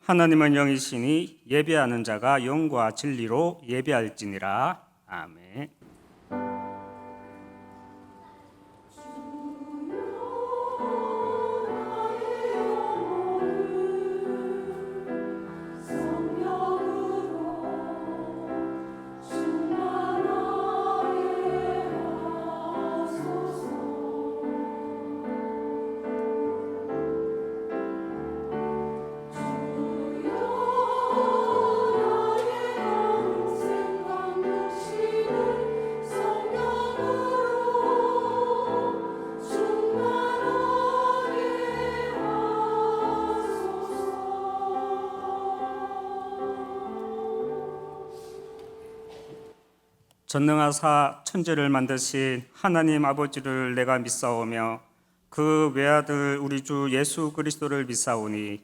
하나님은 영이시니 예배하는 자가 영과 진리로 예배할지니라. 아멘. 전능하사 천지를 만드신 하나님 아버지를 내가 믿사오며 그 외아들 우리 주 예수 그리스도를 믿사오니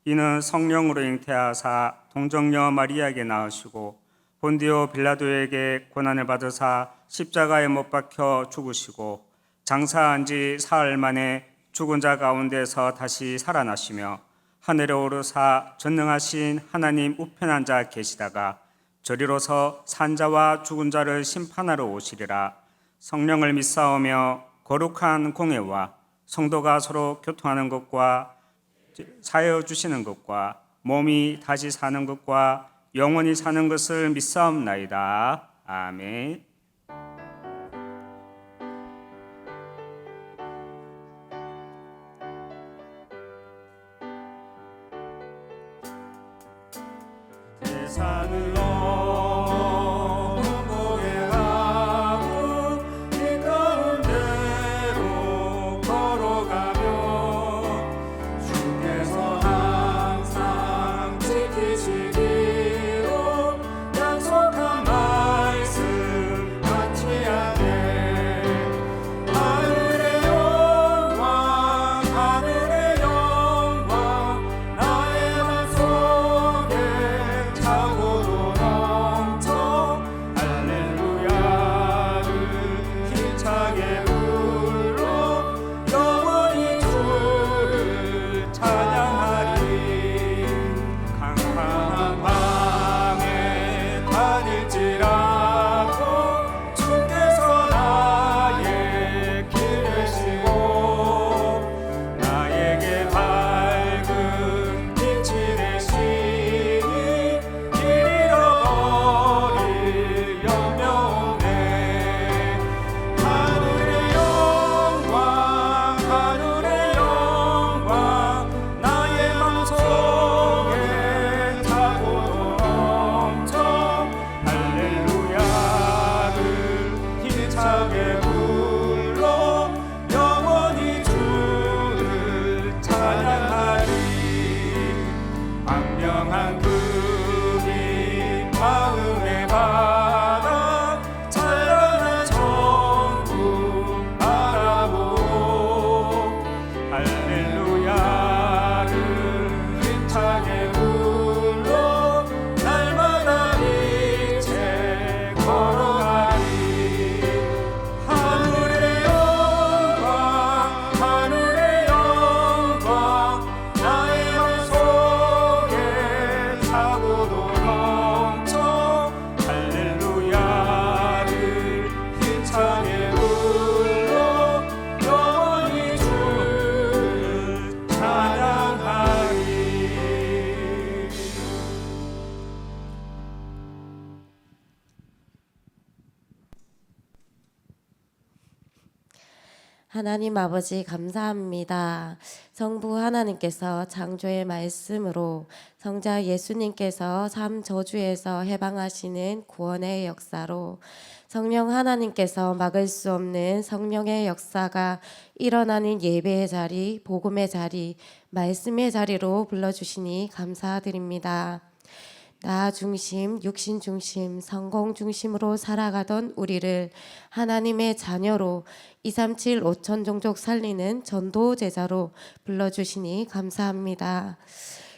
이는 성령으로 잉태하사 동정녀 마리아에게 낳으시고 본디오 빌라도에게 고난을 받으사 십자가에 못 박혀 죽으시고 장사한 지 사흘 만에 죽은 자 가운데서 다시 살아나시며 하늘에 오르사 전능하신 하나님 우편한 자 계시다가 저리로서 산자와 죽은 자를 심판하러 오시리라. 성령을 믿사오며 거룩한 공회와 성도가 서로 교통하는 것과 사여 주시는 것과 몸이 다시 사는 것과 영원히 사는 것을 믿사옵나이다. 아멘. 세상을 하나님 아버지 감사합니다. 성부 하나님께서 창조의 말씀으로 성자 예수님께서 삶 저주에서 해방하시는 구원의 역사로 성령 하나님께서 막을 수 없는 성령의 역사가 일어나는 예배의 자리, 복음의 자리, 말씀의 자리로 불러주시니 감사드립니다. 나 중심, 육신 중심, 성공 중심으로 살아가던 우리를 하나님의 자녀로 237 5천 종족 살리는 전도 제자로 불러주시니 감사합니다.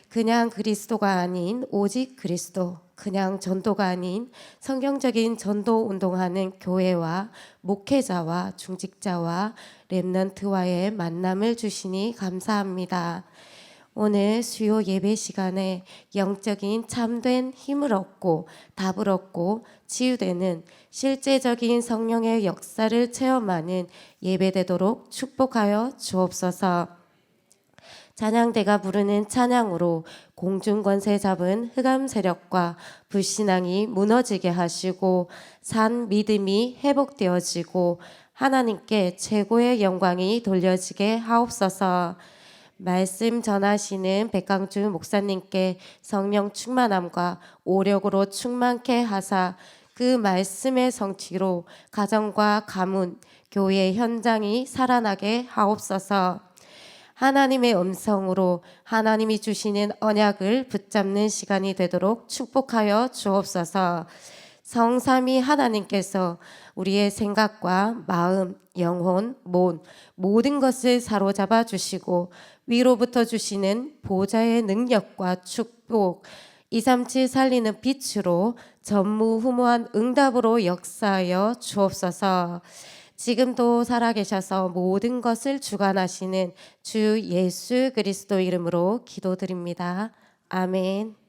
그냥 그리스도가 아닌 오직 그리스도, 그냥 전도가 아닌 성경적인 전도 운동하는 교회와 목회자와 중직자와 렘넌트와의 만남을 주시니 감사합니다. 오늘 수요 예배 시간에 영적인 참된 힘을 얻고 답을 얻고 치유되는 실제적인 성령의 역사를 체험하는 예배되도록 축복하여 주옵소서. 찬양대가 부르는 찬양으로 공중권세 잡은 흑암 세력과 불신앙이 무너지게 하시고 산 믿음이 회복되어지고 하나님께 최고의 영광이 돌려지게 하옵소서. 말씀 전하시는 백강주 목사님께 성령 충만함과 오력으로 충만케 하사 그 말씀의 성취로 가정과 가문, 교회 현장이 살아나게 하옵소서. 하나님의 음성으로 하나님이 주시는 언약을 붙잡는 시간이 되도록 축복하여 주옵소서. 성삼위 하나님께서 우리의 생각과 마음, 영혼, 몸 모든 것을 사로잡아 주시고 위로부터 주시는 보좌의 능력과 축복 237 살리는 빛으로 전무후무한 응답으로 역사하여 주옵소서. 지금도 살아계셔서 모든 것을 주관하시는 주 예수 그리스도 이름으로 기도드립니다. 아멘.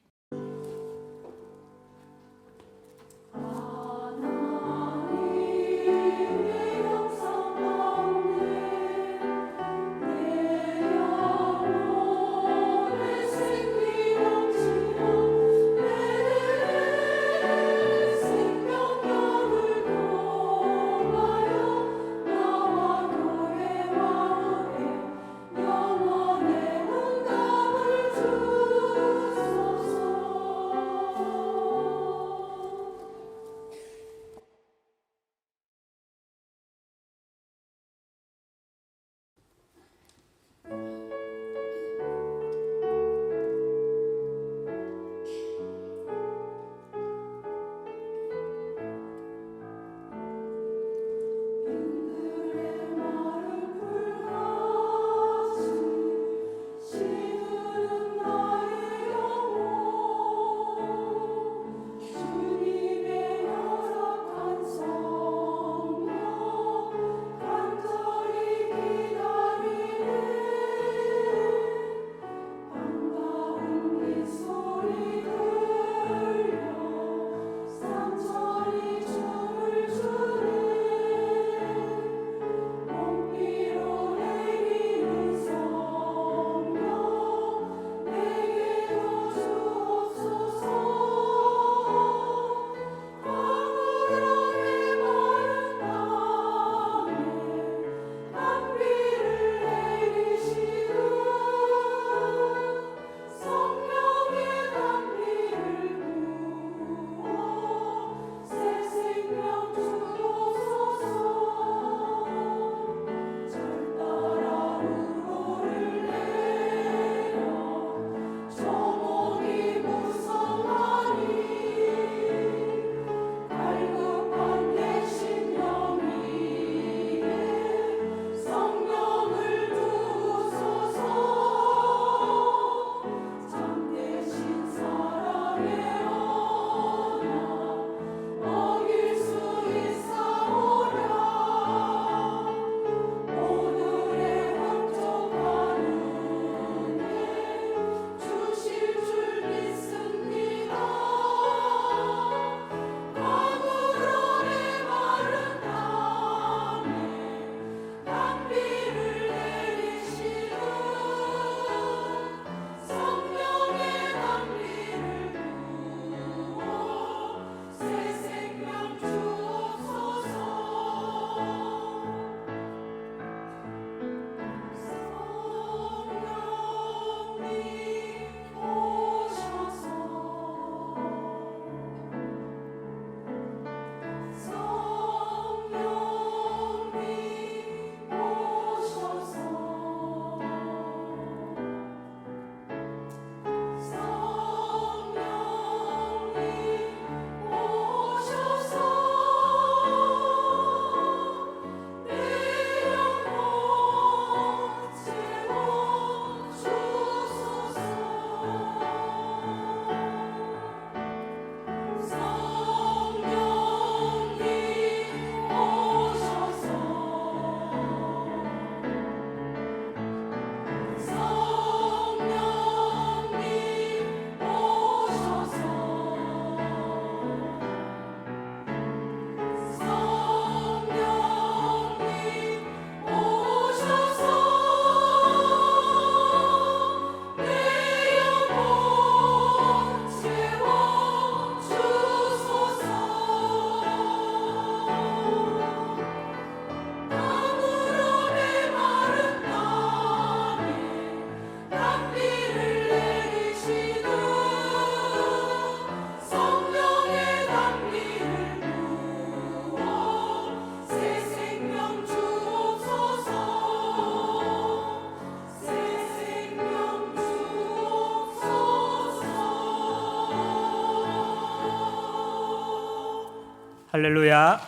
할렐루야.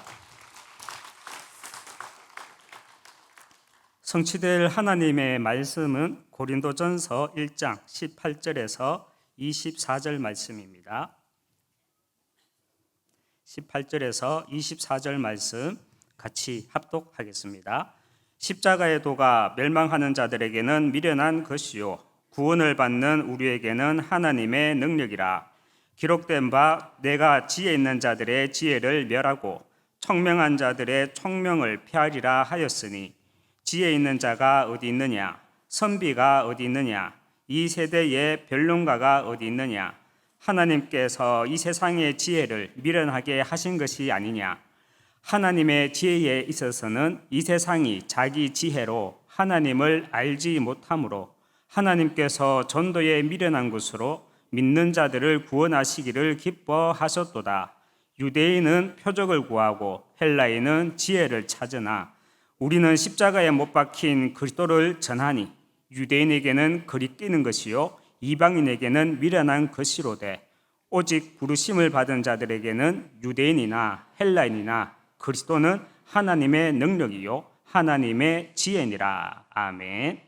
성취될 하나님의 말씀은 고린도전서 1장 18절에서 24절 말씀입니다. 18절에서 24절 말씀 같이 합독하겠습니다. 십자가의 도가 멸망하는 자들에게는 미련한 것이요 구원을 받는 우리에게는 하나님의 능력이라. 기록된 바 내가 지혜 있는 자들의 지혜를 멸하고 청명한 자들의 청명을 폐하리라 하였으니 지혜 있는 자가 어디 있느냐? 선비가 어디 있느냐? 이 세대의 변론가가 어디 있느냐? 하나님께서 이 세상의 지혜를 미련하게 하신 것이 아니냐? 하나님의 지혜에 있어서는 이 세상이 자기 지혜로 하나님을 알지 못하므로 하나님께서 전도에 미련한 것으로 믿는 자들을 구원하시기를 기뻐하셨도다. 유대인은 표적을 구하고 헬라인은 지혜를 찾으나 우리는 십자가에 못 박힌 그리스도를 전하니 유대인에게는 거리끼는 것이요 이방인에게는 미련한 것이로되 오직 부르심을 받은 자들에게는 유대인이나 헬라인이나 그리스도는 하나님의 능력이요 하나님의 지혜니라. 아멘.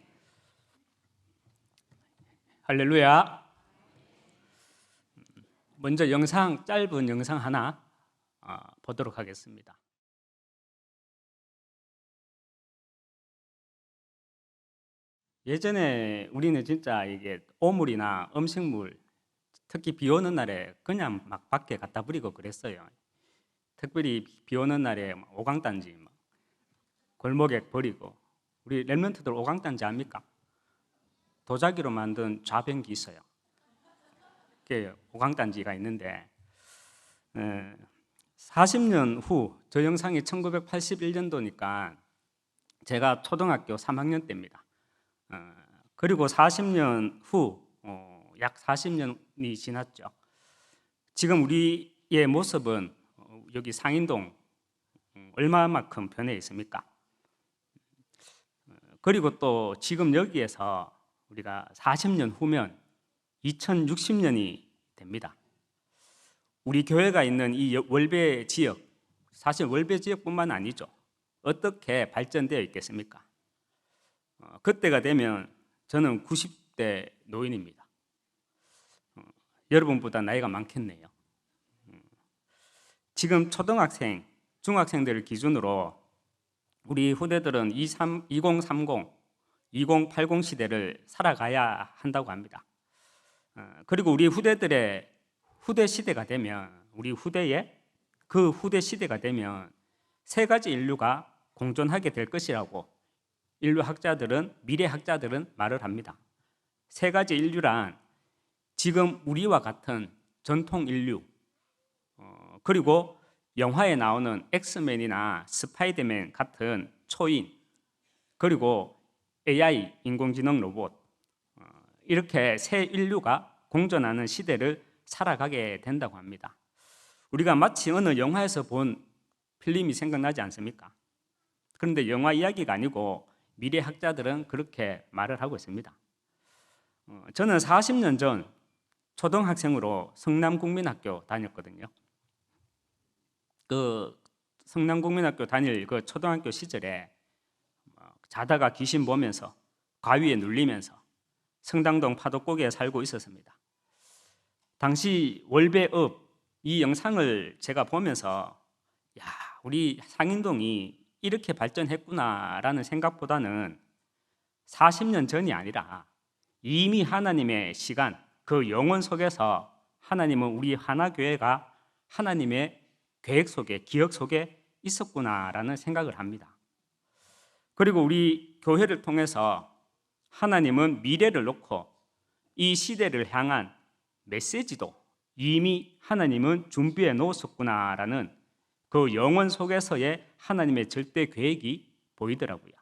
할렐루야. 먼저 짧은 영상 하나 보도록 하겠습니다. 예전에 우리는 진짜 이게 오물이나 음식물, 특히 비 오는 날에 그냥 막 밖에 갖다 버리고 그랬어요. 특별히 비 오는 날에 오강단지 골목에 버리고. 우리 랩런트들 오강단지 압니까? 도자기로 만든 좌변기 있어요. 그게 오강단지가 있는데 40년 후, 저 영상이 1981년도니까 제가 초등학교 3학년 때입니다. 그리고 40년 후, 약 40년이 지났죠. 지금 우리의 모습은 여기 상인동 얼마만큼 변해 있습니까? 그리고 또 지금 여기에서 우리가 40년 후면 2060년이 됩니다. 우리 교회가 있는 이 월배 지역, 사실 월배 지역뿐만 아니죠. 어떻게 발전되어 있겠습니까? 그때가 되면 저는 90대 노인입니다. 여러분보다 나이가 많겠네요. 지금 초등학생, 중학생들을 기준으로 우리 후대들은 2030, 2080 시대를 살아가야 한다고 합니다. 그리고 우리 후대들의 후대 시대가 되면, 우리 후대의 그 후대 시대가 되면 세 가지 인류가 공존하게 될 것이라고 미래 학자들은 말을 합니다. 세 가지 인류란 지금 우리와 같은 전통 인류, 그리고 영화에 나오는 엑스맨이나 스파이더맨 같은 초인, 그리고 AI, 인공지능 로봇, 이렇게 새 인류가 공존하는 시대를 살아가게 된다고 합니다. 우리가 마치 어느 영화에서 본 필름이 생각나지 않습니까? 그런데 영화 이야기가 아니고 미래 학자들은 그렇게 말을 하고 있습니다. 저는 40년 전 초등학생으로 성남국민학교 다녔거든요. 그 성남국민학교 다닐 그 초등학교 시절에 자다가 귀신 보면서 가위에 눌리면서 성당동 파도고개에 살고 있었습니다. 당시 월배읍 이 영상을 제가 보면서 야, 우리 상인동이 이렇게 발전했구나라는 생각보다는 40년 전이 아니라 이미 하나님의 시간, 그 영원 속에서 하나님은 우리 하나교회가 하나님의 계획 속에, 기억 속에 있었구나라는 생각을 합니다. 그리고 우리 교회를 통해서 하나님은 미래를 놓고 이 시대를 향한 메시지도 이미 하나님은 준비해 놓으셨구나라는 그 영원 속에서의 하나님의 절대 계획이 보이더라고요.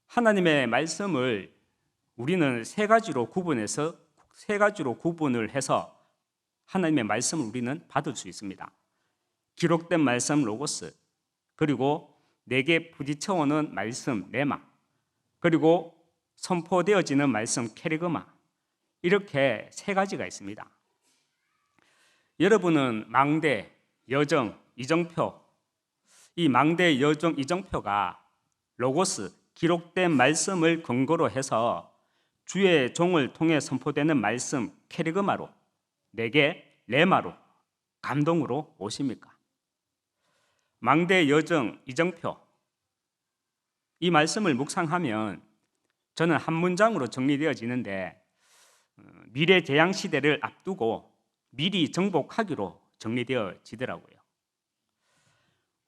하나님의 말씀을 우리는 세 가지로 구분을 해서 하나님의 말씀을 우리는 받을 수 있습니다. 기록된 말씀 로고스, 그리고 내게 부딪혀오는 말씀 레마, 그리고 선포되어지는 말씀 케리그마, 이렇게 세 가지가 있습니다. 여러분은 망대, 여정, 이정표, 이 망대 여정, 이정표가 로고스, 기록된 말씀을 근거로 해서 주의 종을 통해 선포되는 말씀 케리그마로, 내게 레마로, 감동으로 오십니까? 망대 여정, 이정표, 이 말씀을 묵상하면 저는 한 문장으로 정리되어지는데 미래 재앙 시대를 앞두고 미리 정복하기로 정리되어지더라고요.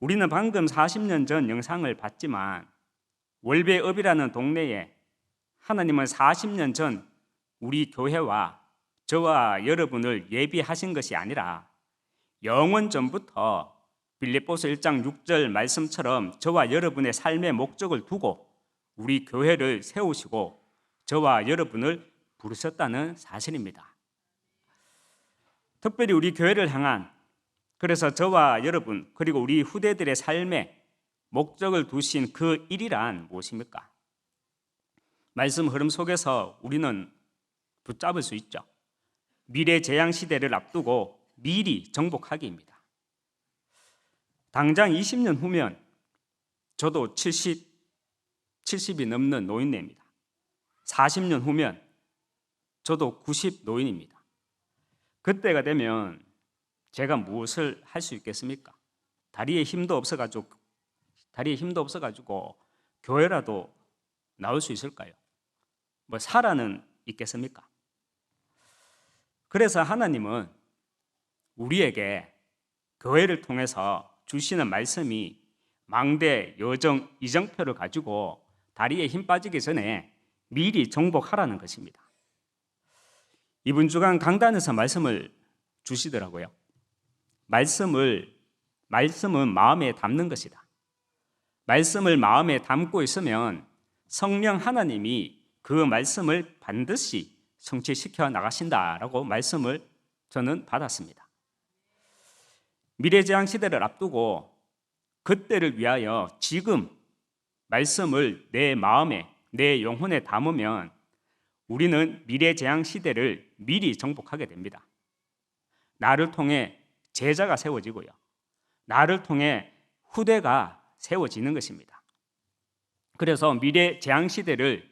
우리는 방금 40년 전 영상을 봤지만 월배읍이라는 동네에 하나님은 40년 전 우리 교회와 저와 여러분을 예비하신 것이 아니라 영원 전부터 빌립보서 1장 6절 말씀처럼 저와 여러분의 삶의 목적을 두고 우리 교회를 세우시고 저와 여러분을 부르셨다는 사실입니다. 특별히 우리 교회를 향한, 그래서 저와 여러분 그리고 우리 후대들의 삶에 목적을 두신 그 일이란 무엇입니까? 말씀 흐름 속에서 우리는 붙잡을 수 있죠. 미래 재앙 시대를 앞두고 미리 정복하기입니다. 당장 20년 후면 저도 70이 넘는 노인네입니다. 40년 후면 저도 90 노인입니다. 그때가 되면 제가 무엇을 할 수 있겠습니까? 다리에 힘도 없어가지고 교회라도 나올 수 있을까요? 뭐 살아는 있겠습니까? 그래서 하나님은 우리에게 교회를 통해서 주시는 말씀이 망대, 여정, 이정표를 가지고 다리에 힘 빠지기 전에 미리 정복하라는 것입니다. 이번 주간 강단에서 말씀을 주시더라고요. 말씀은 마음에 담는 것이다. 말씀을 마음에 담고 있으면 성령 하나님이 그 말씀을 반드시 성취시켜 나가신다라고 말씀을 저는 받았습니다. 미래재앙 시대를 앞두고 그때를 위하여 지금 말씀을 내 마음에, 내 영혼에 담으면 우리는 미래재앙 시대를 미리 정복하게 됩니다. 나를 통해 제자가 세워지고요. 나를 통해 후대가 세워지는 것입니다. 그래서 미래재앙 시대를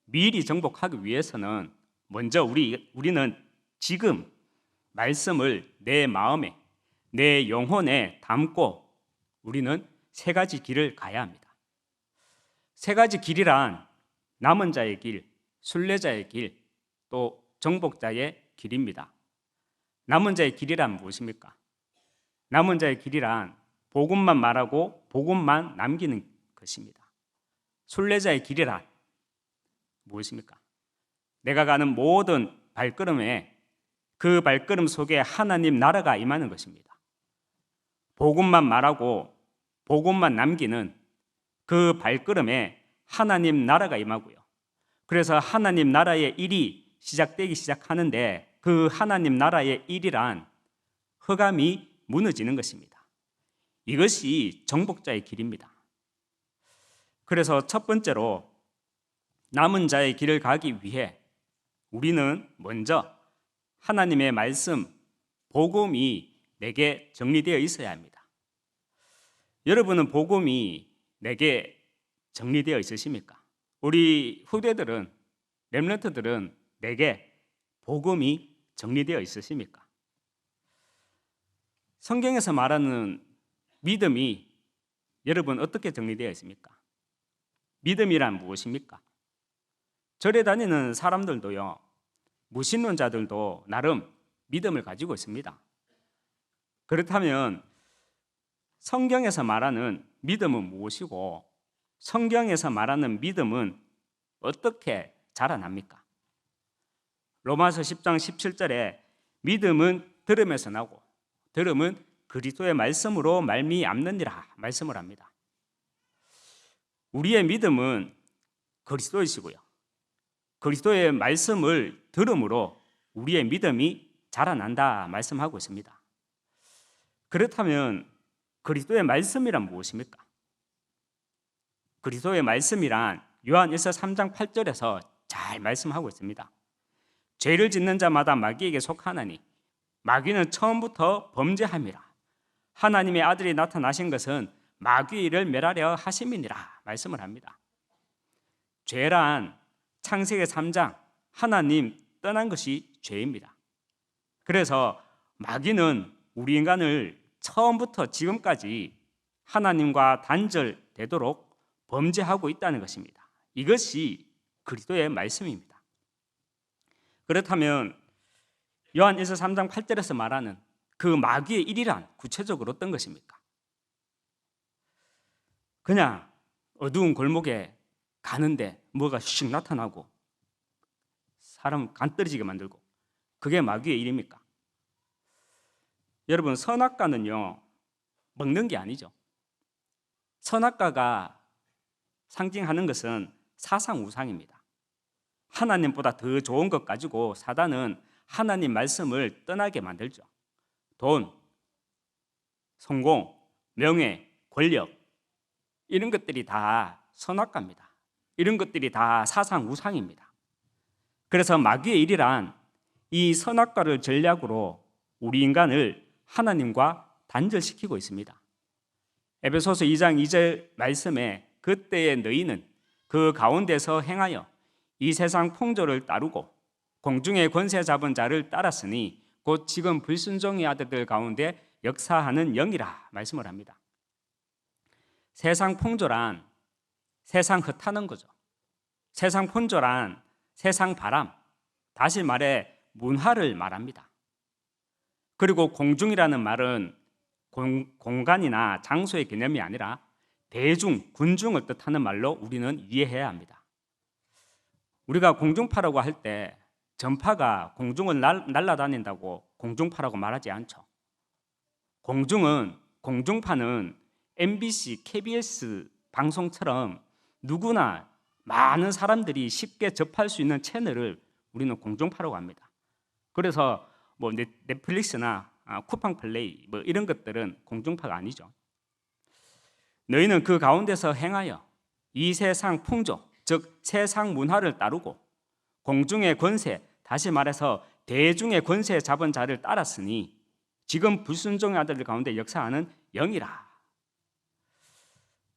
미리 정복하기 위해서는 먼저 우리는 지금 말씀을 내 마음에, 내 영혼에 담고 우리는 세 가지 길을 가야 합니다. 세 가지 길이란 남은 자의 길, 순례자의 길, 또 정복자의 길입니다. 남은 자의 길이란 무엇입니까? 남은 자의 길이란 복음만 말하고 복음만 남기는 것입니다. 순례자의 길이란 무엇입니까? 내가 가는 모든 발걸음에 그 발걸음 속에 하나님 나라가 임하는 것입니다. 복음만 말하고 복음만 남기는 그 발걸음에 하나님 나라가 임하고요. 그래서 하나님 나라의 일이 시작되기 시작하는데 그 하나님 나라의 일이란 흑암이 무너지는 것입니다. 이것이 정복자의 길입니다. 그래서 첫 번째로 남은 자의 길을 가기 위해 우리는 먼저 하나님의 말씀, 복음이 내게 정리되어 있어야 합니다. 여러분은 복음이 내게 정리되어 있으십니까? 우리 후대들은, 렘넌트들은 내게 복음이 정리되어 있으십니까? 성경에서 말하는 믿음이 여러분 어떻게 정리되어 있습니까? 믿음이란 무엇입니까? 절에 다니는 사람들도요, 무신론자들도 나름 믿음을 가지고 있습니다. 그렇다면 성경에서 말하는 믿음은 무엇이고 성경에서 말하는 믿음은 어떻게 자라납니까? 로마서 10장 17절에 믿음은 들음에서 나고 들음은 그리스도의 말씀으로 말미암느니라 말씀을 합니다. 우리의 믿음은 그리스도이시고요. 그리스도의 말씀을 들음으로 우리의 믿음이 자라난다 말씀하고 있습니다. 그렇다면 그리스도의 말씀이란 무엇입니까? 그리스도의 말씀이란 요한 1서 3장 8절에서 잘 말씀하고 있습니다. 죄를 짓는 자마다 마귀에게 속하나니 마귀는 처음부터 범죄함이라. 하나님의 아들이 나타나신 것은 마귀의 일을 멸하려 하심이니라 말씀을 합니다. 죄란 창세기 3장 하나님 떠난 것이 죄입니다. 그래서 마귀는 우리 인간을 처음부터 지금까지 하나님과 단절되도록 범죄하고 있다는 것입니다. 이것이 그리스도의 말씀입니다. 그렇다면 요한일서 3장 8절에서 말하는 그 마귀의 일이란 구체적으로 어떤 것입니까? 그냥 어두운 골목에 가는데 뭐가 씩 나타나고 사람 간 떨어지게 만들고 그게 마귀의 일입니까? 여러분, 선악과는요 먹는 게 아니죠. 선악과가 상징하는 것은 사상우상입니다. 하나님보다 더 좋은 것 가지고 사단은 하나님 말씀을 떠나게 만들죠. 돈, 성공, 명예, 권력 이런 것들이 다 선악과입니다. 이런 것들이 다 사상우상입니다. 그래서 마귀의 일이란 이 선악과를 전략으로 우리 인간을 하나님과 단절시키고 있습니다. 에베소서 2장 2절 말씀에 그때의 너희는 그 가운데서 행하여 이 세상 풍조를 따르고 공중의 권세 잡은 자를 따랐으니 곧 지금 불순종의 아들들 가운데 역사하는 영이라 말씀을 합니다. 세상 풍조란 세상 흩타는 거죠. 세상 풍조란 세상 바람, 다시 말해 문화를 말합니다. 그리고 공중이라는 말은 공간이나 장소의 개념이 아니라 대중, 군중을 뜻하는 말로 우리는 이해해야 합니다. 우리가 공중파라고 할 때 전파가 공중을 날아다닌다고 공중파라고 말하지 않죠. 공중파는 MBC, KBS 방송처럼 누구나 많은 사람들이 쉽게 접할 수 있는 채널을 우리는 공중파라고 합니다. 그래서 뭐 넷플릭스나 쿠팡 플레이 뭐 이런 것들은 공중파가 아니죠. 너희는 그 가운데서 행하여 이 세상 풍조, 즉 세상 문화를 따르고 공중의 권세, 다시 말해서 대중의 권세에 잡은 자를 따랐으니 지금 불순종의 아들들 가운데 역사하는 영이라.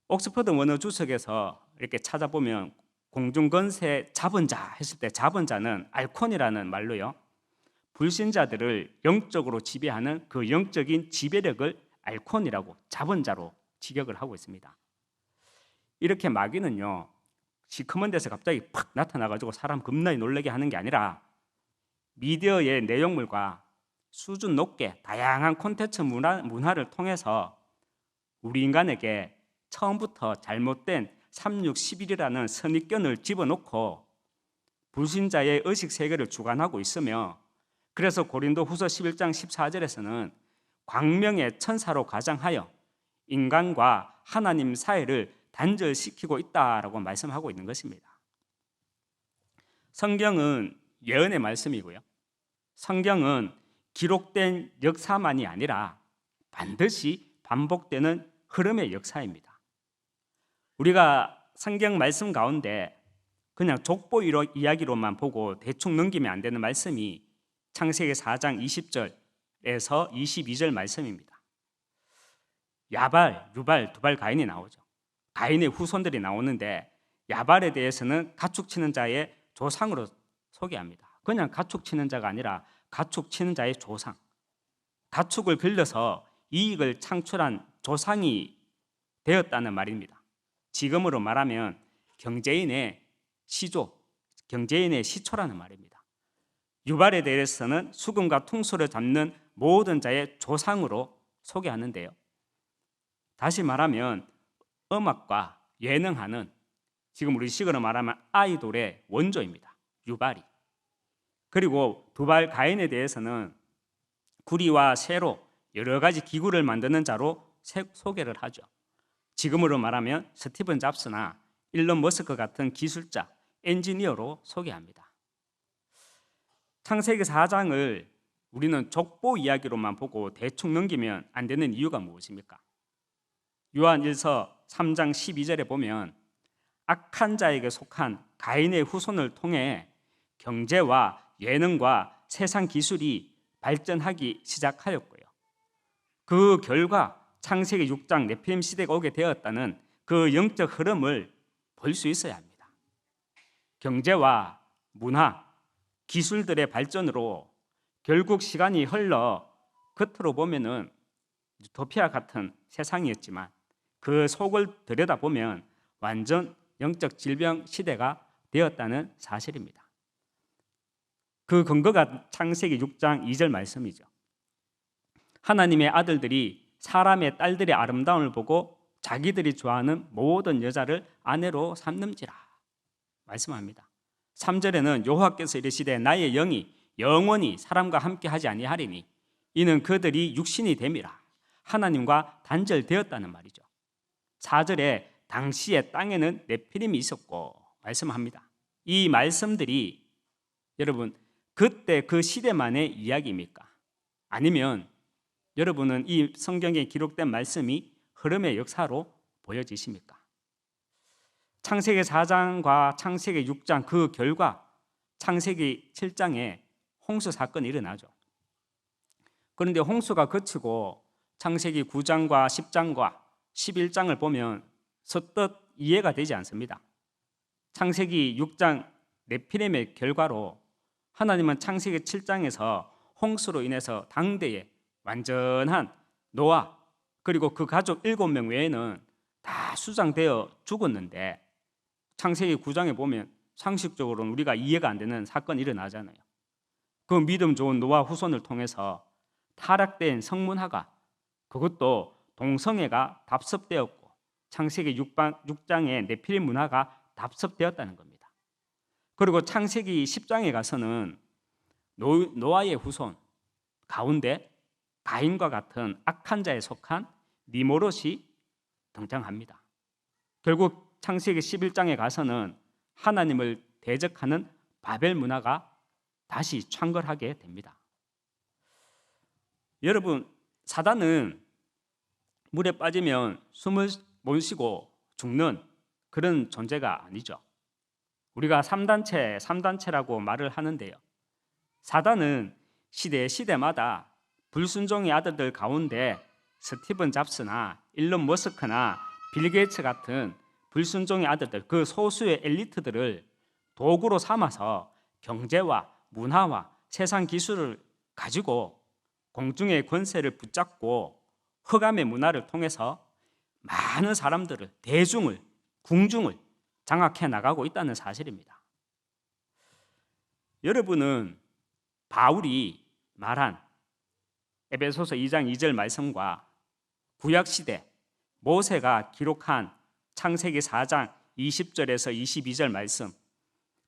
옥스퍼드 원어 주석에서 이렇게 찾아보면 공중 권세 잡은 자 했을 때 잡은 자는 알콘이라는 말로요, 불신자들을 영적으로 지배하는 그 영적인 지배력을 알콘이라고 잡은 자로 직역을 하고 있습니다. 이렇게 마귀는요 시커먼 데서 갑자기 팍 나타나가지고 사람 겁나게 놀라게 하는 게 아니라 미디어의 내용물과 수준 높게 다양한 콘텐츠 문화를 통해서 우리 인간에게 처음부터 잘못된 3611이라는 선입견을 집어넣고 불신자의 의식 세계를 주관하고 있으며, 그래서 고린도 후서 11장 14절에서는 광명의 천사로 가장하여 인간과 하나님 사이를 단절시키고 있다라고 말씀하고 있는 것입니다. 성경은 예언의 말씀이고요, 성경은 기록된 역사만이 아니라 반드시 반복되는 흐름의 역사입니다. 우리가 성경 말씀 가운데 그냥 족보 이야기로만 보고 대충 넘기면 안 되는 말씀이 창세기 4장 20절에서 22절 말씀입니다. 야발, 유발, 두발, 가인이 나오죠. 가인의 후손들이 나오는데 야발에 대해서는 가축 치는 자의 조상으로 소개합니다. 그냥 가축 치는 자가 아니라 가축 치는 자의 조상, 가축을 길러서 이익을 창출한 조상이 되었다는 말입니다. 지금으로 말하면 경제인의 시조, 경제인의 시초라는 말입니다. 유발에 대해서는 수금과 퉁소를 잡는 모든 자의 조상으로 소개하는데요, 다시 말하면 음악과 예능하는, 지금 우리 식으로 말하면 아이돌의 원조입니다. 유발이. 그리고 두발, 가인에 대해서는 구리와 쇠로 여러 가지 기구를 만드는 자로 소개를 하죠. 지금으로 말하면 스티븐 잡스나 일론 머스크 같은 기술자, 엔지니어로 소개합니다. 창세기 4장을 우리는 족보 이야기로만 보고 대충 넘기면 안 되는 이유가 무엇입니까? 요한일서 3장 12절에 보면 악한 자에게 속한 가인의 후손을 통해 경제와 예능과 세상 기술이 발전하기 시작하였고요, 그 결과 창세기 6장 네피림 시대가 오게 되었다는 그 영적 흐름을 볼 수 있어야 합니다. 경제와 문화, 기술들의 발전으로 결국 시간이 흘러 겉으로 보면은 유토피아 같은 세상이었지만 그 속을 들여다보면 완전 영적 질병 시대가 되었다는 사실입니다. 그 근거가 창세기 6장 2절 말씀이죠. 하나님의 아들들이 사람의 딸들의 아름다움을 보고 자기들이 좋아하는 모든 여자를 아내로 삼는지라 말씀합니다. 3절에는 여호와께서 이르시되 나의 영이 영원히 사람과 함께 하지 아니하리니 이는 그들이 육신이 됨이라 하나님과 단절되었다는 말이죠. 4절에 당시에 땅에는 네피림이 있었고 말씀합니다. 이 말씀들이 여러분 그때 그 시대만의 이야기입니까? 아니면 여러분은 이 성경에 기록된 말씀이 흐름의 역사로 보여지십니까? 창세기 4장과 창세기 6장 그 결과 창세기 7장에 홍수 사건이 일어나죠. 그런데 홍수가 그치고 창세기 9장과 10장과 11장을 보면 서뜻 이해가 되지 않습니다. 창세기 6장 네피림의 결과로 하나님은 창세기 7장에서 홍수로 인해서 당대에 완전한 노아 그리고 그 가족 7명 외에는 다 수장되어 죽었는데 창세기 9장에 보면 상식적으로는 우리가 이해가 안 되는 사건이 일어나잖아요. 그 믿음 좋은 노아 후손을 통해서 타락된 성문화가 그것도 동성애가 답습되었고 창세기 6장의 네피림 문화가 답습되었다는 겁니다. 그리고 창세기 10장에 가서는 노아의 후손 가운데 가인과 같은 악한 자에 속한 니모롯이 등장합니다. 결국 창세기 11장에 가서는 하나님을 대적하는 바벨 문화가 다시 창궐하게 됩니다. 여러분, 사단은 물에 빠지면 숨을 못 쉬고 죽는 그런 존재가 아니죠. 우리가 3단체라고 말을 하는데요. 사단은 시대마다 불순종의 아들들 가운데 스티븐 잡스나 일론 머스크나 빌 게이츠 같은 불순종의 아들들, 그 소수의 엘리트들을 도구로 삼아서 경제와 문화와 세상 기술을 가지고 공중의 권세를 붙잡고 흑암의 문화를 통해서 많은 사람들을, 대중을, 궁중을 장악해 나가고 있다는 사실입니다. 여러분은 바울이 말한 에베소서 2장 2절 말씀과 구약시대 모세가 기록한 창세기 4장 20절에서 22절 말씀,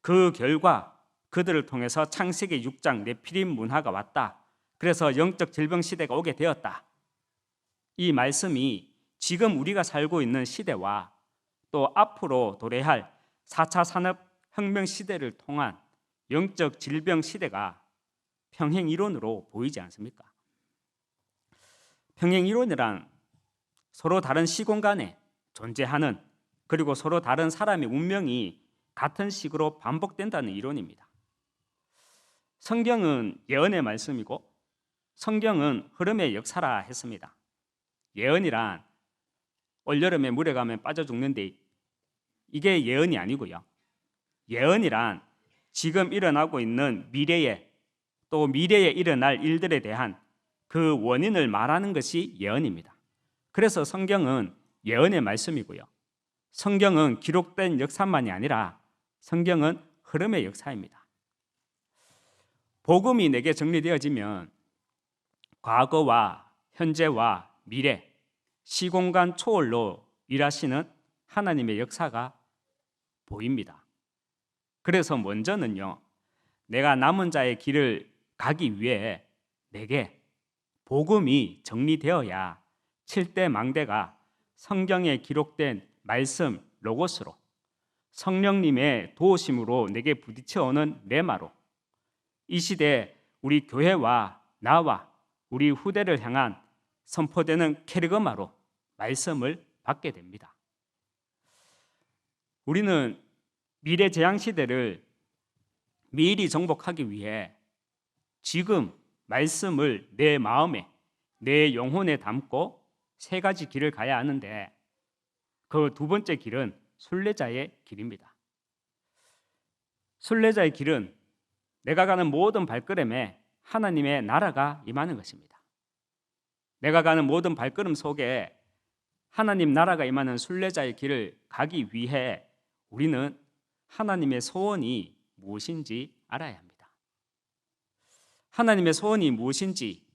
그 결과 그들을 통해서 창세기 6장 네피림 문화가 왔다. 그래서 영적 질병 시대가 오게 되었다. 이 말씀이 지금 우리가 살고 있는 시대와 또 앞으로 도래할 4차 산업혁명 시대를 통한 영적 질병 시대가 평행이론으로 보이지 않습니까? 평행이론이란 서로 다른 시공간에 존재하는 그리고 서로 다른 사람의 운명이 같은 식으로 반복된다는 이론입니다. 성경은 예언의 말씀이고 성경은 흐름의 역사라 했습니다. 예언이란 올여름에 물에 가면 빠져 죽는데 이게 예언이 아니고요. 예언이란 지금 일어나고 있는 미래에 또 미래에 일어날 일들에 대한 그 원인을 말하는 것이 예언입니다. 그래서 성경은 예언의 말씀이고요. 성경은 기록된 역사만이 아니라 성경은 흐름의 역사입니다. 복음이 내게 정리되어지면 과거와 현재와 미래, 시공간 초월로 일하시는 하나님의 역사가 보입니다. 그래서 먼저는요, 내가 남은 자의 길을 가기 위해 내게 복음이 정리되어야 7대 망대가 성경에 기록된 말씀 로고스로 성령님의 도우심으로 내게 부딪혀오는 레마로 이 시대 우리 교회와 나와 우리 후대를 향한 선포되는 캐리그마로 말씀을 받게 됩니다. 우리는 미래 재앙 시대를 미리 정복하기 위해 지금 말씀을 내 마음에 내 영혼에 담고 세 가지 길을 가야 하는데 그 두 번째 길은 순례자의 길입니다. 순례자의 길은 내가 가는 모든 발걸음에 하나님의 나라가 임하는 것입니다. 내가 가는 모든 발걸음 속에 하나님 나라가 임하는 순례자의 길을 가기 위해 우리는 하나님의 소원이 무엇인지 알아야 합니다. 하나님의 소원이 무엇인지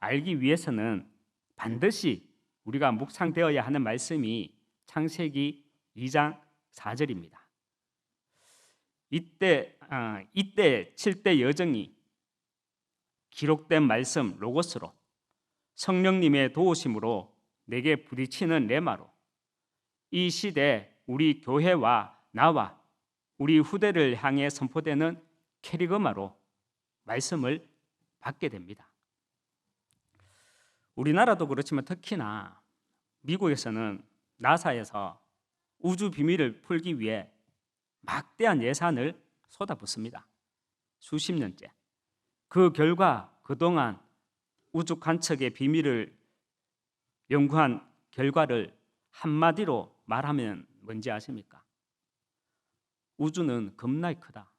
알기 위해서는 반드시 우리가 묵상되어야 하는 말씀이 창세기 2장 4절입니다. 이때 7대 여정이 기록된 말씀 로고스로 성령님의 도우심으로 내게 부딪히는 레마로 이 시대 우리 교회와 나와 우리 후대를 향해 선포되는 캐리그마로 말씀을 받게 됩니다. 우리나라도 그렇지만 특히나 미국에서는 나사에서 우주 비밀을 풀기 위해 막대한 예산을 쏟아붓습니다. 수십 년째. 그 결과 그동안 우주 관측의 비밀을 연구한 결과를 한마디로 말하면 뭔지 아십니까? 우주는 겁나게 크다.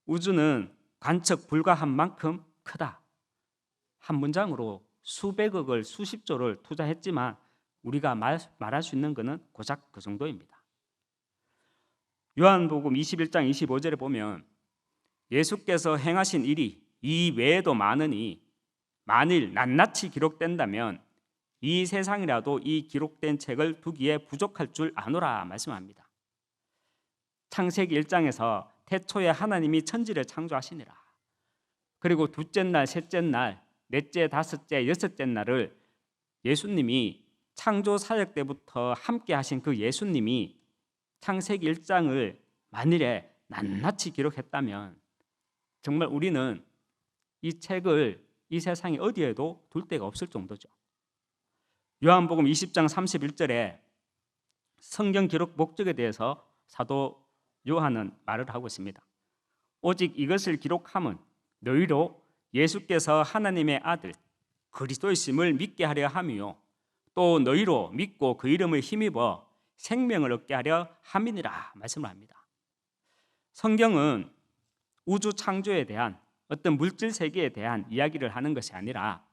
우주는 관측 불가한 만큼 크다. 한 문장으로 수백억을 수십조를 투자했지만 우리가 말할 수 있는 것은 고작 그 정도입니다. 요한복음 21장 25절에 보면 예수께서 행하신 일이 이 외에도 많으니 만일 낱낱이 기록된다면 이 세상이라도 이 기록된 책을 두기에 부족할 줄 아노라 말씀합니다. 창세기 1장에서 태초에 하나님이 천지를 창조하시니라. 그리고 둘째 날, 셋째 날, 넷째, 다섯째, 여섯째 날을 예수님이 창조 사역 때부터 함께 하신 그 예수님이 창세기 1장을 만일에 낱낱이 기록했다면 정말 우리는 이 책을 이 세상에 어디에도 둘 데가 없을 정도죠. 요한복음 20장 31절에 성경 기록 목적에 대해서 사도 요한은 말을 하고 있습니다. 오직 이것을 기록함은 너희로 예수께서 하나님의 아들 그리스도이심을 믿게 하려 함이요 또 너희로 믿고 그 이름을 힘입어 생명을 얻게 하려 함이니라 말씀을 합니다. 성경은 우주 창조에 대한 어떤 물질 세계에 대한 이야기를 하는 것이 아니라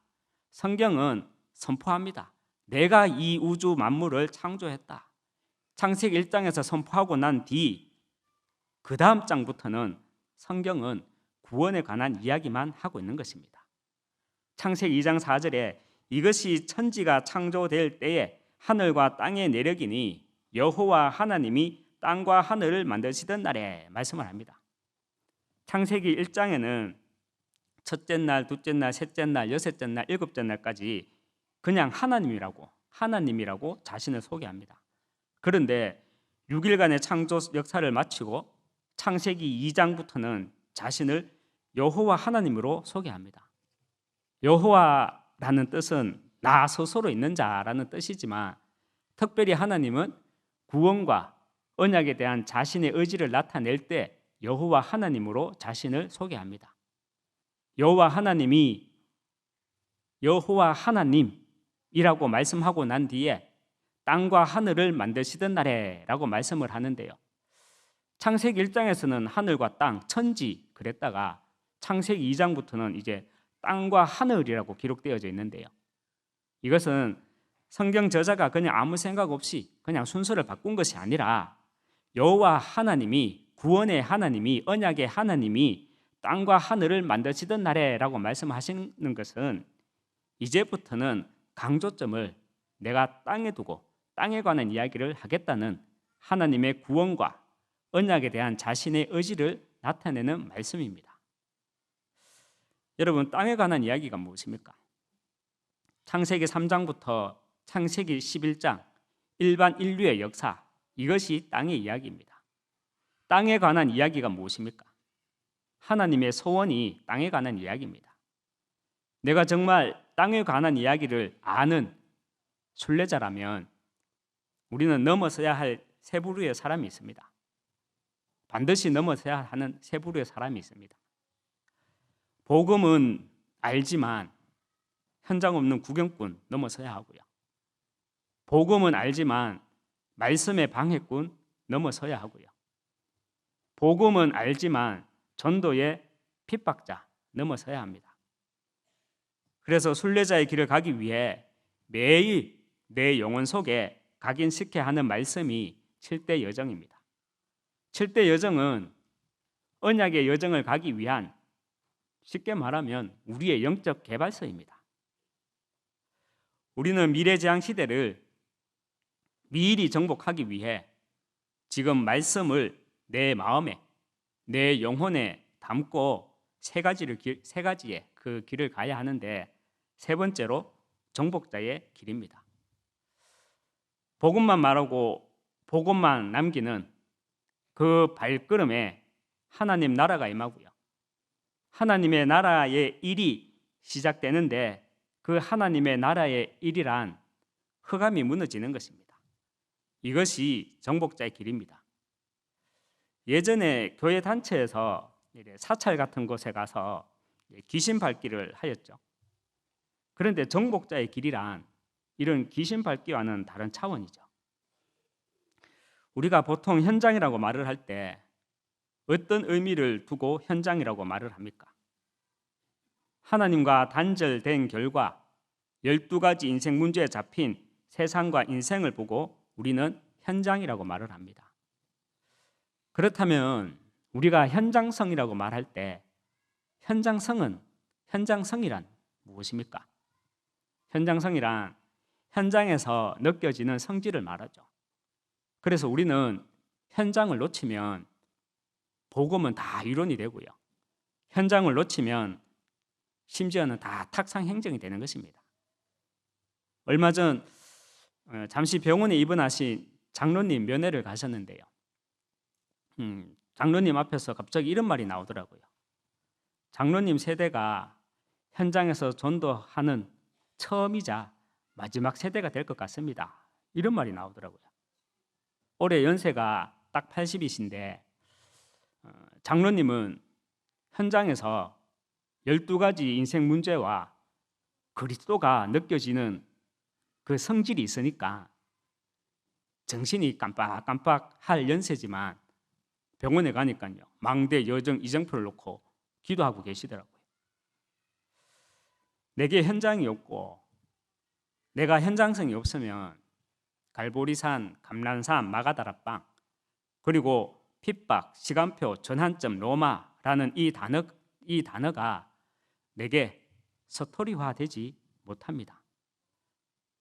성경은 선포합니다. 내가 이 우주 만물을 창조했다. 창세기 1장에서 선포하고 난 뒤 그 다음 장부터는 성경은 구원에 관한 이야기만 하고 있는 것입니다. 창세기 2장 4절에 이것이 천지가 창조될 때에 하늘과 땅의 내력이니 여호와 하나님이 땅과 하늘을 만드시던 날에 말씀을 합니다. 창세기 1장에는 첫째 날, 둘째 날, 셋째 날, 여섯째 날, 일곱째 날까지 그냥 하나님이라고 자신을 소개합니다. 그런데 6일간의 창조 역사를 마치고 창세기 2장부터는 자신을 여호와 하나님으로 소개합니다. 여호와라는 뜻은 나 스스로 있는 자라는 뜻이지만 특별히 하나님은 구원과 언약에 대한 자신의 의지를 나타낼 때 여호와 하나님으로 자신을 소개합니다. 여호와 하나님이라고 말씀하고 난 뒤에 땅과 하늘을 만드시던 날에라고 말씀을 하는데요. 창세기 1장에서는 하늘과 땅, 천지 그랬다가 창세기 2장부터는 이제 땅과 하늘이라고 기록되어져 있는데요. 이것은 성경 저자가 그냥 아무 생각 없이 그냥 순서를 바꾼 것이 아니라 여호와 하나님이 구원의 하나님이 언약의 하나님이 땅과 하늘을 만드시던 날에라고 말씀하시는 것은 이제부터는 강조점을 내가 땅에 두고 땅에 관한 이야기를 하겠다는 하나님의 구원과 언약에 대한 자신의 의지를 나타내는 말씀입니다. 여러분, 땅에 관한 이야기가 무엇입니까? 창세기 3장부터 창세기 11장 일반 인류의 역사, 이것이 땅의 이야기입니다. 땅에 관한 이야기가 무엇입니까? 하나님의 소원이 땅에 관한 이야기입니다. 내가 정말 땅에 관한 이야기를 아는 순례자라면 우리는 넘어서야 할 세 부류의 사람이 있습니다. 반드시 넘어서야 하는 세 부류의 사람이 있습니다. 복음은 알지만 현장 없는 구경꾼 넘어서야 하고요. 복음은 알지만 말씀의 방해꾼 넘어서야 하고요. 복음은 알지만 전도의 핍박자 넘어서야 합니다. 그래서 순례자의 길을 가기 위해 매일 내 영혼 속에 각인시켜야 하는 말씀이 7대 여정입니다. 7대 여정은 언약의 여정을 가기 위한, 쉽게 말하면 우리의 영적 개발서입니다. 우리는 미래재앙 시대를 미리 정복하기 위해 지금 말씀을 내 마음에, 내 영혼에 담고 세 가지의 그 길을 가야 하는데, 세 번째로 정복자의 길입니다. 복음만 말하고 복음만 남기는 그 발걸음에 하나님 나라가 임하고요. 하나님의 나라의 일이 시작되는데 그 하나님의 나라의 일이란 흑암이 무너지는 것입니다. 이것이 정복자의 길입니다. 예전에 교회 단체에서 사찰 같은 곳에 가서 귀신 밟기를 하였죠. 그런데 정복자의 길이란 이런 귀신 밟기와는 다른 차원이죠. 우리가 보통 현장이라고 말을 할 때 어떤 의미를 두고 현장이라고 말을 합니까? 하나님과 단절된 결과 12가지 인생 문제에 잡힌 세상과 인생을 보고 우리는 현장이라고 말을 합니다. 그렇다면 우리가 현장성이라고 말할 때 현장성이란 무엇입니까? 현장성이란 현장에서 느껴지는 성질을 말하죠. 그래서 우리는 현장을 놓치면 복음은 다 이론이 되고요. 현장을 놓치면 심지어는 다 탁상 행정이 되는 것입니다. 얼마 전 잠시 병원에 입원하신 장로님 면회를 가셨는데요. 장로님 앞에서 갑자기 이런 말이 나오더라고요. 장로님 세대가 현장에서 전도하는 처음이자 마지막 세대가 될 것 같습니다. 이런 말이 나오더라고요. 올해 연세가 딱 80이신데 장로님은 현장에서 12가지 인생 문제와 그리스도가 느껴지는 그 성질이 있으니까 정신이 깜빡깜빡할 연세지만 병원에 가니까요, 망대, 여정, 이정표를 놓고 기도하고 계시더라고요. 내게 현장이 없고 내가 현장성이 없으면 갈보리산, 감람산, 마가다락방, 그리고 핍박, 시간표, 전환점, 로마라는 이 단어가 내게 스토리화되지 못합니다.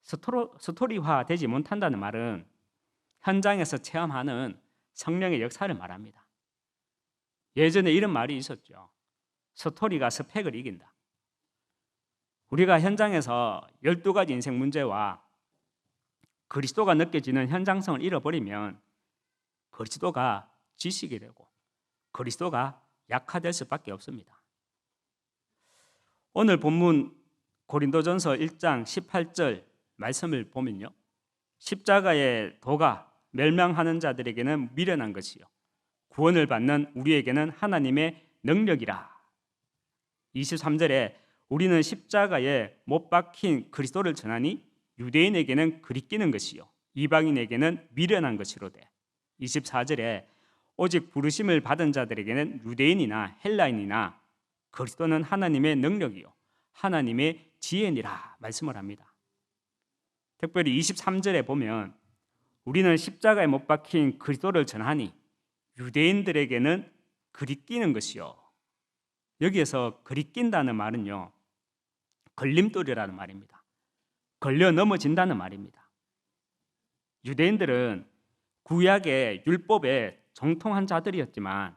스토리화되지 못한다는 말은 현장에서 체험하는 성령의 역사를 말합니다. 예전에 이런 말이 있었죠. 스토리가 스펙을 이긴다. 우리가 현장에서 12가지 인생 문제와 그리스도가 느껴지는 현장성을 잃어버리면 그리스도가 지식이 되고 그리스도가 약화될 수밖에 없습니다. 오늘 본문 고린도전서 1장 18절 말씀을 보면요, 십자가의 도가 멸망하는 자들에게는 미련한 것이요 구원을 받는 우리에게는 하나님의 능력이라. 23절에 우리는 십자가에 못 박힌 그리스도를 전하니 유대인에게는 그리끼는 것이요 이방인에게는 미련한 것이로되. 24절에 오직 부르심을 받은 자들에게는 유대인이나 헬라인이나 그리스도는 하나님의 능력이요 하나님의 지혜니라 말씀을 합니다. 특별히 23절에 보면 우리는 십자가에 못 박힌 그리스도를 전하니 유대인들에게는 그리끼는 것이요. 여기에서 그리낀다는 말은요, 걸림돌이라는 말입니다. 걸려 넘어진다는 말입니다. 유대인들은 구약의 율법에 정통한 자들이었지만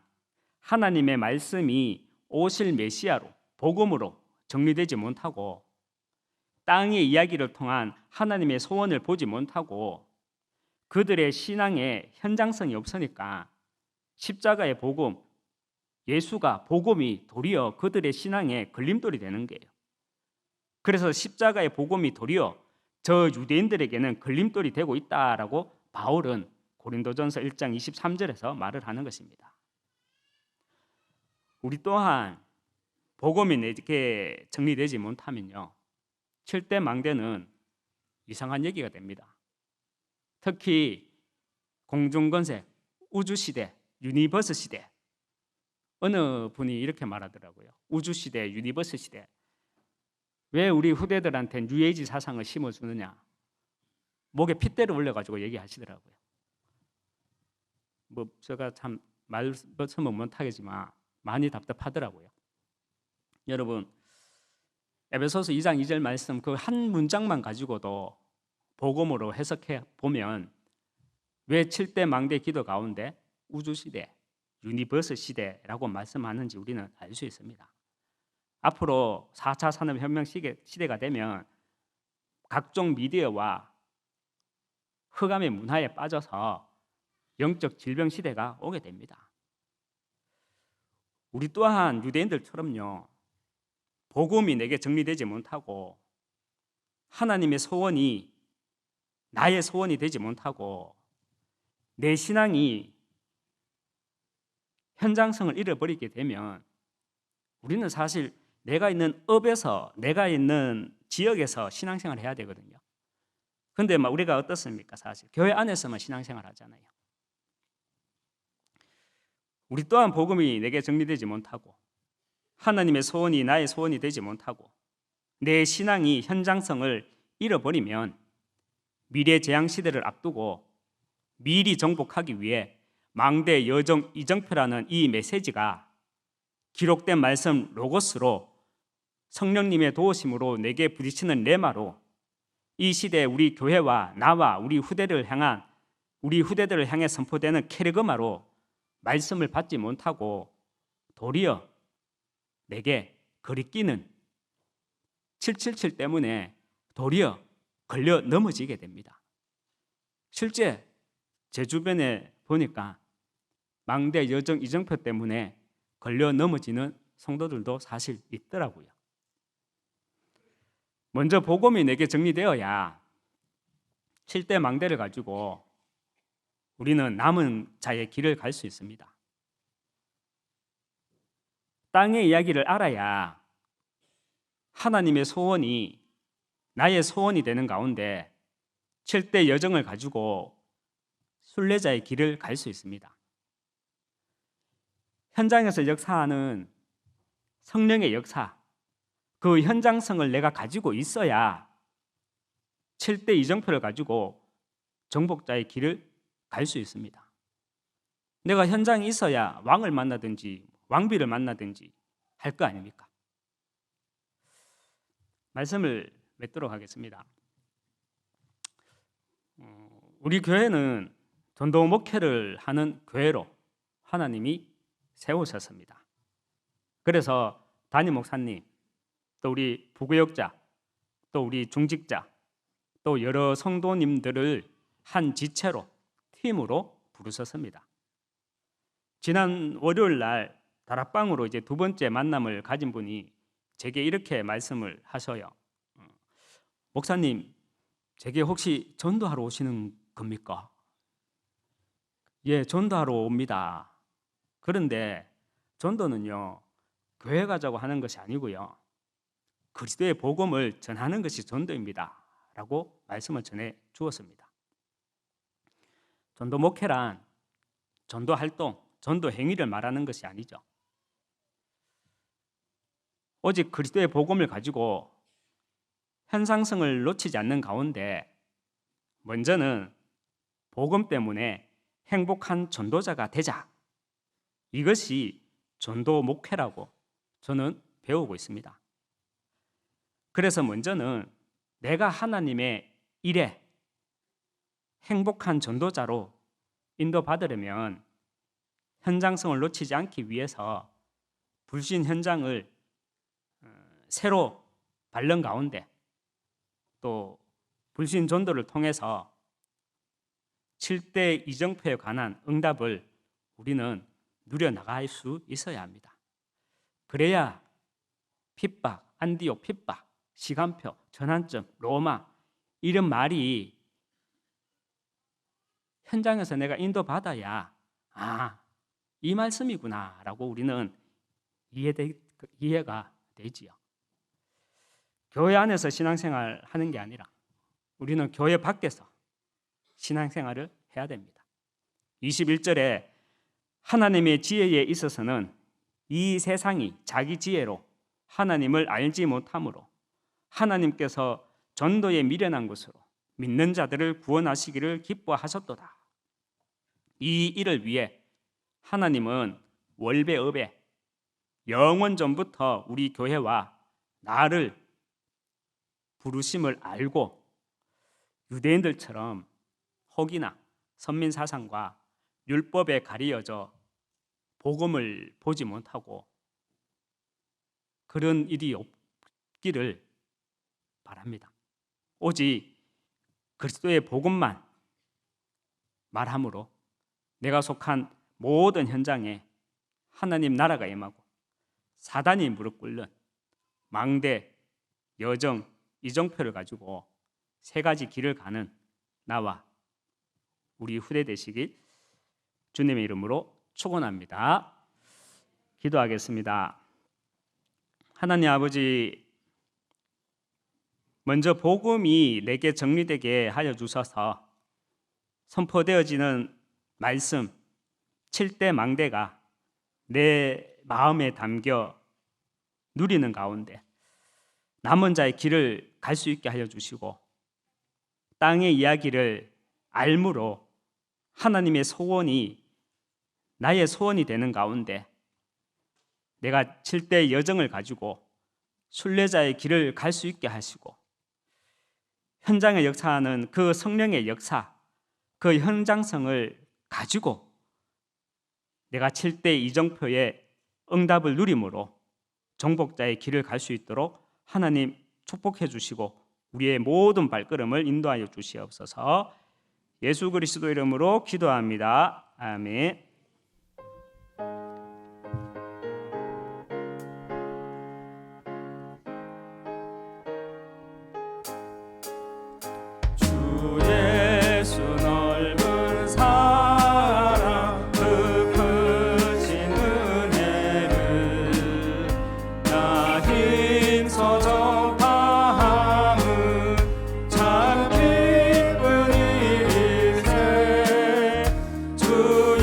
하나님의 말씀이 오실 메시아로, 복음으로 정리되지 못하고 땅의 이야기를 통한 하나님의 소원을 보지 못하고 그들의 신앙에 현장성이 없으니까 십자가의 복음, 예수가 복음이 도리어 그들의 신앙에 걸림돌이 되는 거예요. 그래서 십자가의 복음이 도리어 저 유대인들에게는 걸림돌이 되고 있다라고 바울은 고린도전서 1장 23절에서 말을 하는 것입니다. 우리 또한 복음이 내게 정리되지 못하면요, 7대 망대는 이상한 얘기가 됩니다. 특히 공중건설, 우주시대, 유니버스 시대. 어느 분이 이렇게 말하더라고요. 우주시대, 유니버스 시대. 왜 우리 후대들한테 뉴에이지 사상을 심어주느냐. 목에 핏대를 올려가지고 얘기하시더라고요. 뭐 제가 참 말씀은 못하겠지만 많이 답답하더라고요. 여러분, 에베소서 2장 2절 말씀 그 한 문장만 가지고도 복음으로 해석해 보면 왜 7대 망대 기도 가운데 우주시대, 유니버스 시대라고 말씀하는지 우리는 알 수 있습니다. 앞으로 4차 산업혁명 시대가 되면 각종 미디어와 흑암의 문화에 빠져서 영적 질병 시대가 오게 됩니다. 우리 또한 유대인들처럼요, 복음이 내게 정리되지 못하고 하나님의 소원이 나의 소원이 되지 못하고 내 신앙이 현장성을 잃어버리게 되면 우리는 사실 내가 있는 업에서, 내가 있는 지역에서 신앙생활을 해야 되거든요. 근데 우리가 어떻습니까? 사실 교회 안에서만 신앙생활 하잖아요. 우리 또한 복음이 내게 정리되지 못하고 하나님의 소원이 나의 소원이 되지 못하고 내 신앙이 현장성을 잃어버리면 미래 재앙 시대를 앞두고 미리 정복하기 위해 망대 여정 이정표라는 이 메시지가 기록된 말씀 로고스로 성령님의 도우심으로 내게 부딪히는 레마로 이 시대에 우리 교회와 나와 우리 후대들을 향해 선포되는 캐리그마로 말씀을 받지 못하고 도리어 내게 거리끼는 777 때문에 도리어 걸려 넘어지게 됩니다. 실제 제 주변에 보니까 망대 여정 이정표 때문에 걸려 넘어지는 성도들도 사실 있더라고요. 먼저 복음이 내게 정리되어야 7대 망대를 가지고 우리는 남은 자의 길을 갈 수 있습니다. 땅의 이야기를 알아야 하나님의 소원이 나의 소원이 되는 가운데 7대 여정을 가지고 순례자의 길을 갈 수 있습니다. 현장에서 역사하는 성령의 역사, 그 현장성을 내가 가지고 있어야 7대 이정표를 가지고 정복자의 길을 갈 수 있습니다. 내가 현장에 있어야 왕을 만나든지 왕비를 만나든지 할 거 아닙니까? 말씀을 맺도록 하겠습니다. 우리 교회는 전도 목회를 하는 교회로 하나님이 세우셨습니다. 그래서 담임 목사님, 또 우리 부교역자, 또 우리 중직자, 또 여러 성도님들을 한 지체로 팀으로 부르셨습니다. 지난 월요일 날 다락방으로 이제 두 번째 만남을 가진 분이 제게 이렇게 말씀을 하셔요. 목사님, 제게 혹시 전도하러 오시는 겁니까? 예, 전도하러 옵니다. 그런데 전도는요, 교회 가자고 하는 것이 아니고요, 그리스도의 복음을 전하는 것이 전도입니다 라고 말씀을 전해 주었습니다. 전도 목회란 전도 활동, 전도 행위를 말하는 것이 아니죠. 오직 그리스도의 복음을 가지고 현상성을 놓치지 않는 가운데 먼저는 복음 때문에 행복한 전도자가 되자. 이것이 전도 목회라고 저는 배우고 있습니다. 그래서 먼저는 내가 하나님의 일에 행복한 전도자로 인도받으려면 현장성을 놓치지 않기 위해서 불신 현장을 새로 밟는 가운데 또 불신 전도를 통해서 7대 이정표에 관한 응답을 우리는 누려나갈 수 있어야 합니다. 그래야 핍박, 안디옥 핍박, 시간표, 전환점, 로마 이런 말이 현장에서 내가 인도받아야 이 말씀이구나 라고 우리는 이해가 되지요. 교회 안에서 신앙생활 하는 게 아니라 우리는 교회 밖에서 신앙생활을 해야 됩니다. 21절에 하나님의 지혜에 있어서는 이 세상이 자기 지혜로 하나님을 알지 못하므로 하나님께서 전도에 미련한 것으로 믿는 자들을 구원하시기를 기뻐하셨도다. 이 일을 위해 하나님은 월배업에 영원 전부터 우리 교회와 나를 부르심을 알고 유대인들처럼 혹이나 선민사상과 율법에 가리어져 복음을 보지 못하고 그런 일이 없기를 바랍니다. 오직 그리스도의 복음만 말함으로 내가 속한 모든 현장에 하나님 나라가 임하고 사단이 무릎 꿇는 망대, 여정, 이정표를 가지고 세 가지 길을 가는 나와 우리 후대 되시길 주님의 이름으로 축원합니다. 기도하겠습니다. 하나님 아버지, 먼저 복음이 내게 정리되게 하여 주셔서 선포되어지는 말씀 7대 망대가 내 마음에 담겨 누리는 가운데 남은 자의 길을 갈 수 있게 하여 주시고 땅의 이야기를 알므로 하나님의 소원이 나의 소원이 되는 가운데 내가 7대 여정을 가지고 순례자의 길을 갈 수 있게 하시고 현장에 역사하는 그 성령의 역사, 그 현장성을 가지고 내가 7대 이정표의 응답을 누림으로 정복자의 길을 갈 수 있도록 하나님 축복해 주시고 우리의 모든 발걸음을 인도하여 주시옵소서. 예수 그리스도 이름으로 기도합니다. 아멘. 주 예수 넓은 사랑 그 크신 은혜를 나 힘써 전파함은 참 기쁜 일일세. 주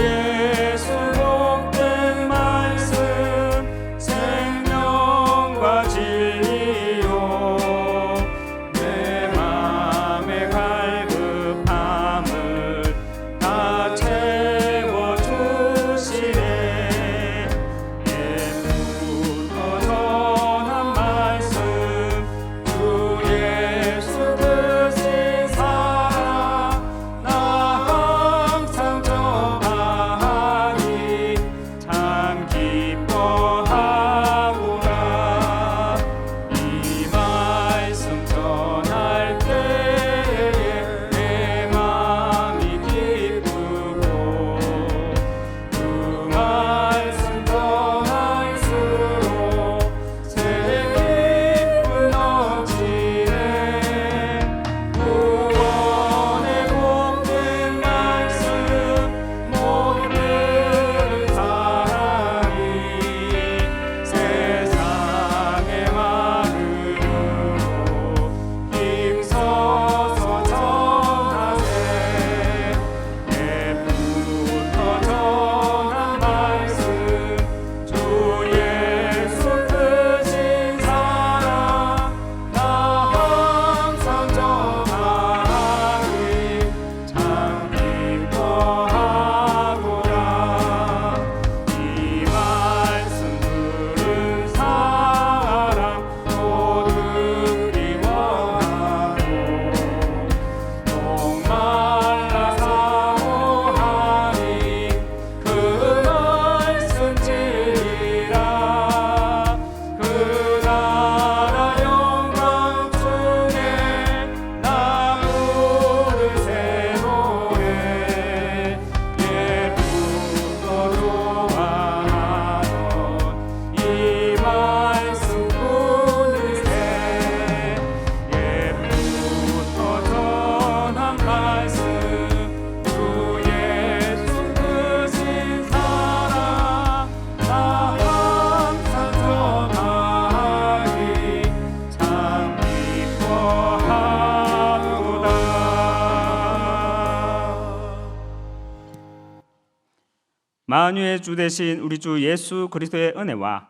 만유의 주 되신 우리 주 예수 그리스도의 은혜와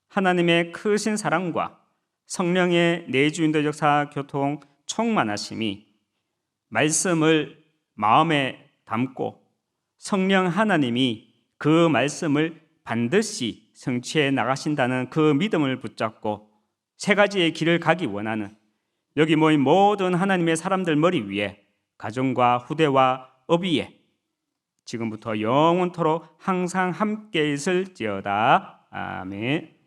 하나님의 크신 사랑과 성령의 내주인도 역사 교통 충만하심이 말씀을 마음에 담고 성령 하나님이 그 말씀을 반드시 성취해 나가신다는 그 믿음을 붙잡고 세 가지의 길을 가기 원하는 여기 모인 모든 하나님의 사람들 머리 위에 가정과 후대와 업 위에 지금부터 영원토록 항상 함께 있을지어다. 아멘.